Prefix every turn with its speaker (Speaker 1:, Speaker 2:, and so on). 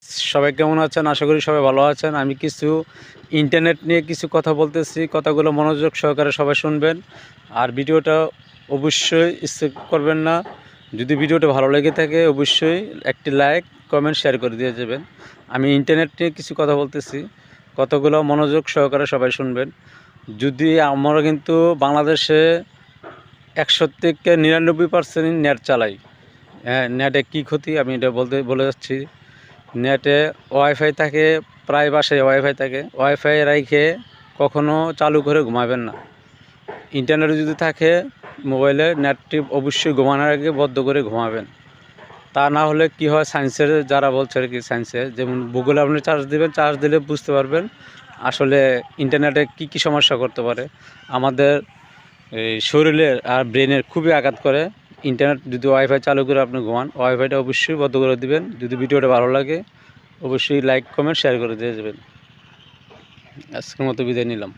Speaker 1: সবাই কেমন আছেন? আশা করি সবাই ভালো আছেন। আমি কিছু ইন্টারনেট নিয়ে কিছু কথা বলতেছি। কথাগুলো মনোযোগ সহকারে সবাই শুনবেন। আর ভিডিওটা অবশ্যই স্কিপ করবেন না। যদি ভিডিওটা ভালো লেগে থাকে অবশ্যই একটি লাইক, কমেন্ট, শেয়ার করে দিয়ে যাবেন। আমি ইন্টারনেট নিয়ে কিছু কথা বলতেছি। কথাগুলো মনোযোগ সহকারে সবাই শুনবেন। যদি আমরা কিন্তু বাংলাদেশে ১০০ থেকে ৯৯% নেট চালাই। হ্যাঁ, নেটে কী ক্ষতি আমি এটা বলে যাচ্ছি। নেটে ওয়াইফাই থাকে, প্রায় বাসায় ওয়াইফাই থাকে। ওয়াইফাই রাইখে কখনও চালু করে ঘুমাবেন না। ইন্টারনেট যদি থাকে মোবাইলে, নেটটি অবশ্যই ঘুমানোর আগে বন্ধ করে ঘুমাবেন। তা না হলে কি হয়, সায়েন্সের যারা বলছে আর কি, সায়েন্সের যেমন গুগলে আপনি চার্জ দিবেন, চার্জ দিলে বুঝতে পারবেন আসলে ইন্টারনেটে কী সমস্যা করতে পারে। আমাদের এই শরীরের আর ব্রেনের খুবই আঘাত করে। ইন্টারনেট যদি ওয়াইফাই চালু করে আপনি ঘুমান, ওয়াইফাইটা অবশ্যই বন্ধ করে দিবেন। যদি ভিডিওটা ভালো লাগে অবশ্যই লাইক, কমেন্ট, শেয়ার করে দিয়ে যাবেন। আজকের মতো বিদায় নিলাম।